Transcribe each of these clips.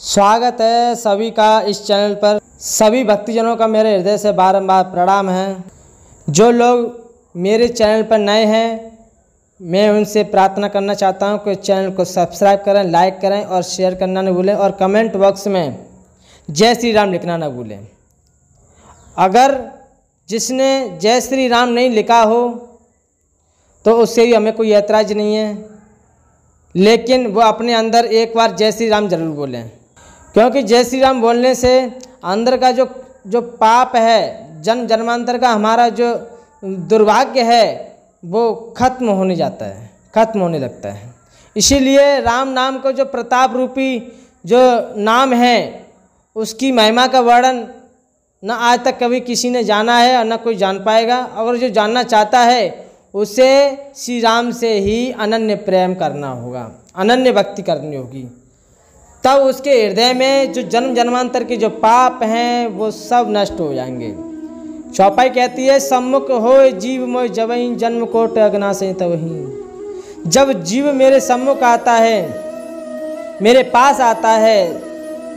स्वागत है सभी का इस चैनल पर। सभी भक्तजनों का मेरे हृदय से बारंबार प्रणाम है। जो लोग मेरे चैनल पर नए हैं, मैं उनसे प्रार्थना करना चाहता हूं कि चैनल को सब्सक्राइब करें, लाइक करें और शेयर करना न भूलें और कमेंट बॉक्स में जय श्री राम लिखना न भूलें। अगर जिसने जय श्री राम नहीं लिखा हो तो उससे भी हमें कोई ऐतराज़ नहीं है, लेकिन वो अपने अंदर एक बार जय श्री राम जरूर बोलें, क्योंकि जय श्री राम बोलने से अंदर का जो पाप है, जन्म जन्मांतर का हमारा जो दुर्भाग्य है, वो खत्म होने जाता है, खत्म होने लगता है। इसीलिए राम नाम को जो प्रताप रूपी जो नाम है, उसकी महिमा का वर्णन न आज तक कभी किसी ने जाना है और न कोई जान पाएगा। अगर जो जानना चाहता है उसे श्री राम से ही अनन्य प्रेम करना होगा, अनन्य भक्ति करनी होगी, तब उसके हृदय में जो जन्म जन्मांतर के जो पाप हैं वो सब नष्ट हो जाएंगे। चौपाई कहती है, सम्मुख होय जीव मोय जबहि जन्म कोट अगनासि तबहि। जब जीव मेरे सम्मुख आता है, मेरे पास आता है,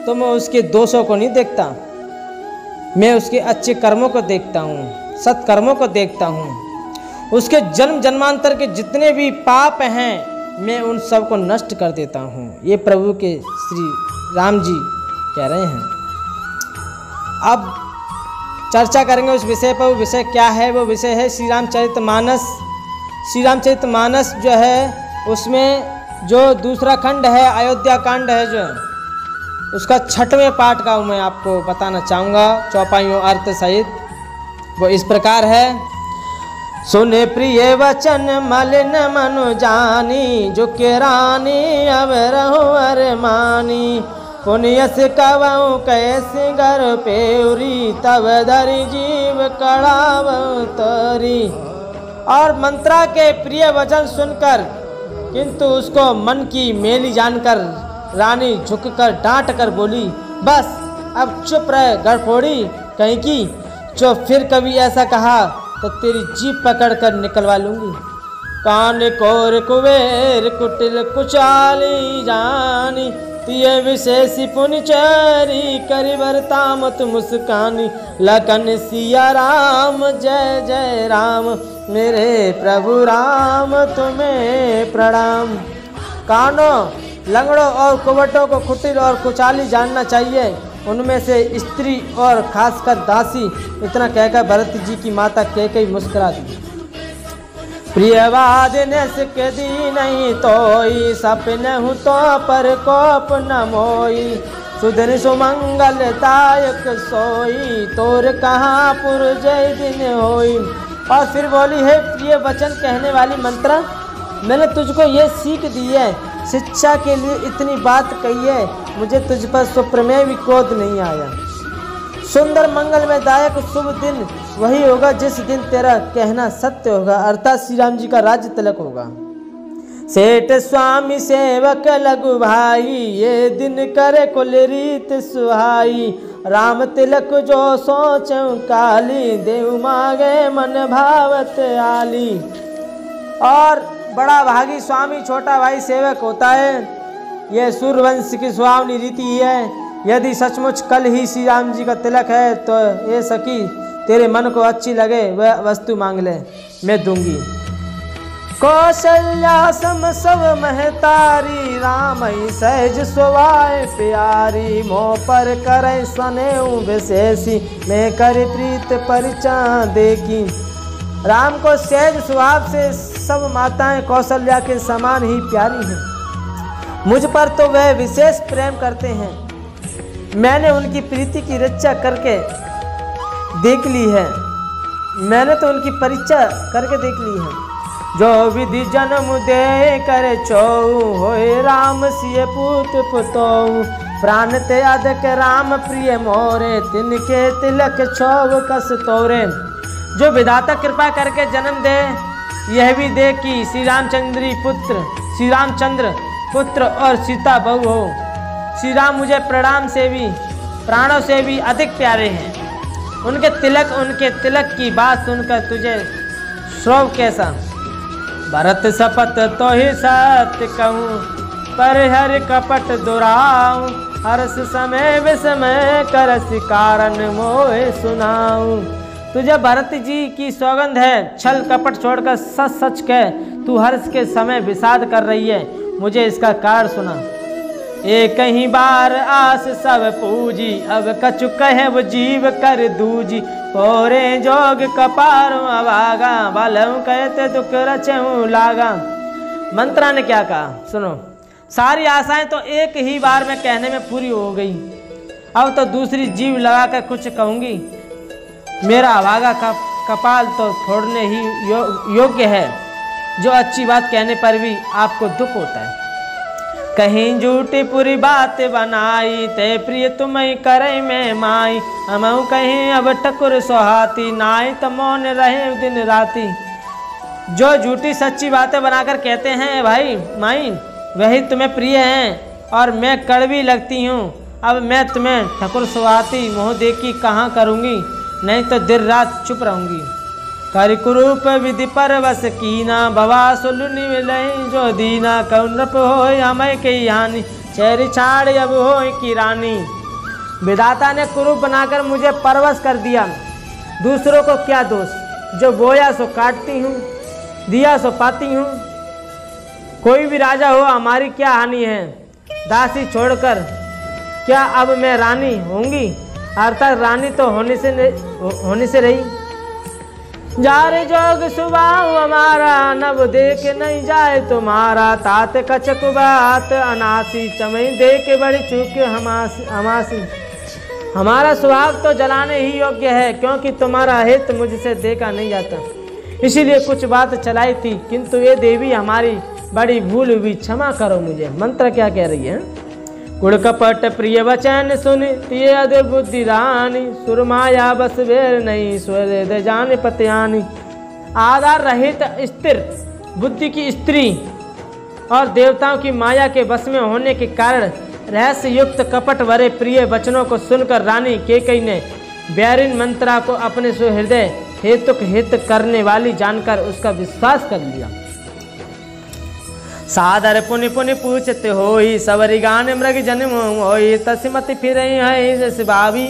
तो मैं उसके दोषों को नहीं देखता, मैं उसके अच्छे कर्मों को देखता हूँ, सत्कर्मों को देखता हूँ। उसके जन्म जन्मांतर के जितने भी पाप हैं मैं उन सब को नष्ट कर देता हूँ। ये प्रभु के श्री राम जी कह रहे हैं। अब चर्चा करेंगे उस विषय पर। वो विषय क्या है? वो विषय है श्री रामचरितमानस। श्री रामचरितमानस जो है, उसमें जो दूसरा खंड है, अयोध्या कांड है, जो उसका 6वें पाठ का मैं आपको बताना चाहूँगा चौपाइयों अर्थ सहित। वो इस प्रकार है। सुने प्रिय वचन मलिन मनु जानी, जो के रानी अब रहो अरमानी। पुण्यस कवऊ कैसे घर पेरी, तब धरि जीव कड़ाव तरी। और मंत्रा के प्रिय वचन सुनकर, किंतु उसको मन की मेली जानकर रानी झुककर डांट कर बोली, बस अब चुप रहे गड़फोड़ी कहीं की। जो फिर कभी ऐसा कहा तो तेरी जीभ पकड़ कर निकलवा लूंगी। कान कोर कुबेर कुटिल कुचाली जानी, तिये विशेषी पुनिचरी करि बरतामत मुस्कानी। लखन सिया राम जय जय राम, मेरे प्रभु राम तुम्हें प्रणाम। कानों, लंगड़ों और कुबटों को कुटिल और कुचाली जानना चाहिए, उनमें से स्त्री और खासकर दासी। इतना कहकर भरत जी की माता कैकेयी मुस्कुरा दी। प्रियवाद के दी नहीं तोई, सपने हूँ तो पर कोप न मोई। सुधन सुमंगल दायक सोई, तोर कहाँ पुरजय दिन होई। और फिर बोली, है प्रिय वचन कहने वाली मंत्रा, मैंने तुझको ये सीख दी है, शिक्षा के लिए इतनी बात कही है, मुझे तुझ पर स्वप्रमेय भी क्रोध नहीं आया। सुंदर मंगल में दायक शुभ दिन वही होगा जिस दिन तेरा कहना सत्य होगा, अर्थात श्री राम जी का राज्य तिलक होगा। सेठ स्वामी सेवक लघु भाई, ये दिन करे कुल रीत सुहाई। राम तिलक जो सोचूं काली, देव मांगे मन भावत आली। और बड़ा भागी स्वामी छोटा भाई सेवक होता है, यह सूर्यवंश की सुहावनी रीति है। यदि सचमुच कल ही श्री राम जी का तिलक है तो ये सखी तेरे मन को अच्छी लगे वह वस्तु मांग ले, मैं दूंगी। कौशल्या सम सब महतारी, राम ही सहज स्वभाव प्यारी। मोह पर करे स्नेह विशेषी, मैं कर प्रीत परिचा देखी। राम को सहज स्वभाव से सब माताएं कौशल्या के समान ही प्यारी हैं। मुझ पर तो वह विशेष प्रेम करते हैं। मैंने उनकी प्रीति की रक्षा करके देख ली है, मैंने तो उनकी परीक्षा करके देख ली है। जो विधि जन्म दे करे चौ, होए राम सिय पूत पुतौ। प्राण ते अधिक राम प्रिय मोरे, तिनके तिलक छौ कस तोरे। जो विधाता कृपा करके जन्म दे, यह भी दे कि श्री रामचंद्री पुत्र, श्री रामचंद्र पुत्र और सीता बहू हो। श्री राम मुझे प्रणाम से भी, प्राणों से भी अधिक प्यारे हैं। उनके तिलक की बात सुनकर तुझे श्रोव कैसा? भरत शपथ तो ही सत्य कहूँ, पर हर कपट दुराऊं। हर्ष समय विस्मय करस कारण मोहे सुनाऊं। तुझे भरत जी की सौगंध है, छल कपट छोड़कर सच सच कह, तू हर्ष के समय विषाद कर रही है, मुझे इसका कारण सुना। एक ही बार आस सब पूजी, अब कछु कहे वो जीव कर दूजी, पोरे जोग कपार अभागा, बलऊ कहते दुख रचऊ लागा। मंत्रा ने क्या कहा सुनो, सारी आशाएं तो एक ही बार में कहने में पूरी हो गई, अब तो दूसरी जीव लगाकर कुछ कहूंगी। मेरा अभागा का कपाल तो फोड़ने ही योग्य है, जो अच्छी बात कहने पर भी आपको दुख होता है। कहीं झूठी पूरी बात बनाई, ते प्रिय तुम्हें करे में माई, हम कहीं अब ठकुर सोहाती, नाई तो मौन रहे दिन राती। जो झूठी सच्ची बातें बनाकर कहते हैं भाई माई, वही तुम्हें प्रिय हैं और मैं कड़वी लगती हूँ। अब मैं तुम्हें ठकुर सुहाती मुँह देखी कहाँ करूँगी, नहीं तो दिन रात चुप रहूँगी। कर कुरूप विधि पर बस कीना, भवा सुलुनि मिलई जो दीना, कौनप हो हमें की हानि, चेरी छाड़ अब हो की रानी। विधाता ने कुरूप बनाकर मुझे परवश कर दिया, दूसरों को क्या दोष, जो बोया सो काटती हूँ, दिया सो पाती हूँ। कोई भी राजा हो हमारी क्या हानि है, दासी छोड़कर क्या अब मैं रानी होंगी, अर्थात रानी तो होने से रही। जार जोग सुबाऊ हमारा, नव देख नहीं जाए तुम्हारा, तात कचक बात अनासी, चमई दे के बड़ी चूक हमासी। हमारा सुहाग तो जलाने ही योग्य है, क्योंकि तुम्हारा हित मुझसे देखा नहीं जाता, इसीलिए कुछ बात चलाई थी, किंतु ये देवी हमारी बड़ी भूल हुई, क्षमा करो मुझे। मंत्र क्या कह रही है? गुड़ कपट प्रिय वचन सुन, तिय अधुर बुद्धि रानी, सुरमाया बस वेर नहीं, स्वर जान पत्यानी। आधार रहित स्थिर बुद्धि की स्त्री और देवताओं की माया के बस में होने के कारण रहस्य युक्त कपट भरे प्रिय वचनों को सुनकर रानी केकई ने बैरिन मंत्रा को अपने सुहृदय हेतुक हित करने वाली जानकर उसका विश्वास कर लिया। सादर पुनि पुनि पूछते होई, सवरी गान मृग जन्म होई, तस्मति फिर है भावी,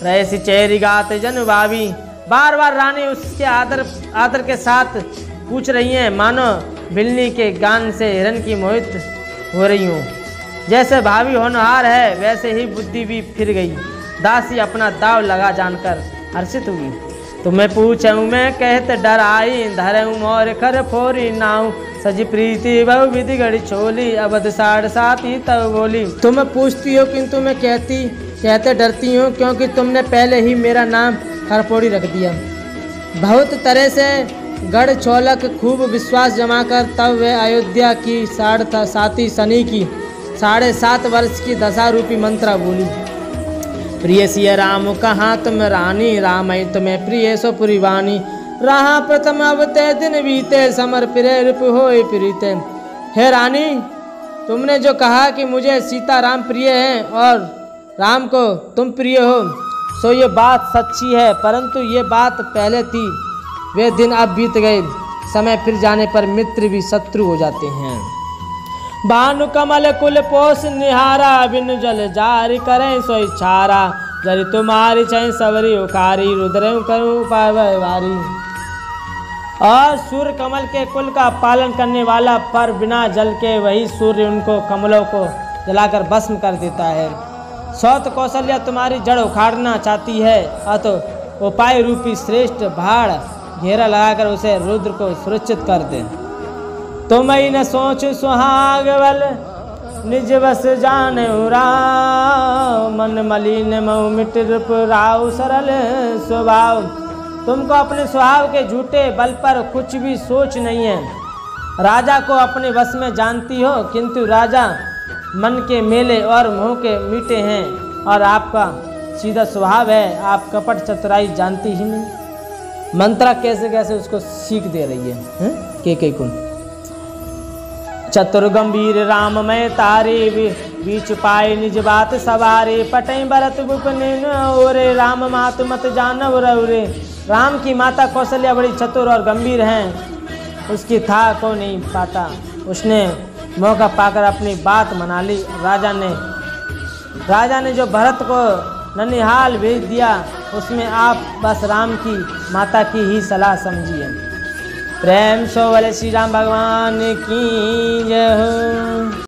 रहसी चेरी गात जन भावी। बार बार रानी उसके आदर के साथ पूछ रही हैं, मानो बिल्ली के गान से हिरन की मोहित हो रही हूँ। जैसे भावी होनहार है वैसे ही बुद्धि भी फिर गई। दासी अपना दाव लगा जानकर हर्षित हुई। तुम्हें पूछूं मैं कहत डर आई, धरऊं मोर खर फोरी नाऊ, सजी प्रीति बहु विधि गढ़ी छोली, अबध 7.5 तब बोली। तुम पूछती हो किंतु मैं कहते डरती हूँ, क्योंकि तुमने पहले ही मेरा नाम खरपोड़ी रख दिया। बहुत तरह से गढ़ छोलक खूब विश्वास जमा कर तब वह अयोध्या की 7.5 शनि की 7.5 वर्ष की दशा रूपी मंत्रा बोली। प्रिय सिय राम कहाँ तुम रानी, राम तुम्हें प्रिय सो पुरीवानी, रहा प्रथम अब ते दिन बीते, समर प्रिय रूप होए प्रीते। हे रानी, तुमने जो कहा कि मुझे सीता राम प्रिय हैं और राम को तुम प्रिय हो, सो ये बात सच्ची है, परंतु ये बात पहले थी, वे दिन अब बीत गए। समय फिर जाने पर मित्र भी शत्रु हो जाते हैं। भानु कमल कुल पोष निहारा, बिन जल जारी करें सो इच्छारा, जरि तुम्हारी चैन सवरी उकारी, रुद्र करूँ पारी। और सूर्य कमल के कुल का पालन करने वाला, पर बिना जल के वही सूर्य उनको कमलों को जलाकर भस्म कर देता है। सौत कौशल्या तुम्हारी जड़ उखाड़ना चाहती है, अतः उपाय रूपी श्रेष्ठ भाड़ घेरा लगाकर उसे रुद्र को सुरक्षित कर दे। तुम ही न सोच सुहाग बल, निज बस जान राव, मन मलिन मऊ मिट रूप राव, सरल स्वभाव। तुमको अपने स्वभाव के झूठे बल पर कुछ भी सोच नहीं है। राजा को अपने बस में जानती हो, किंतु राजा मन के मेले और मुँह के मीठे हैं, और आपका सीधा स्वभाव है, आप कपट चतुराई जानती ही नहीं। मंत्रा कैसे कैसे उसको सीख दे रही है के कुन। चतुर गंभीर राम मैं तारे, बीच पाए निज बात सवारे, पटई भरत बुपने ओरे, राम मात मत जानव रौरे। राम की माता कौशल्या बड़ी चतुर और गंभीर हैं, उसकी था को नहीं पाता। उसने मौका पाकर अपनी बात मना ली। राजा ने राजा ने जो भरत को ननिहाल भेज दिया उसमें आप बस राम की माता की ही सलाह समझिए। प्रेम सो बोले श्री राम भगवान की जय हो।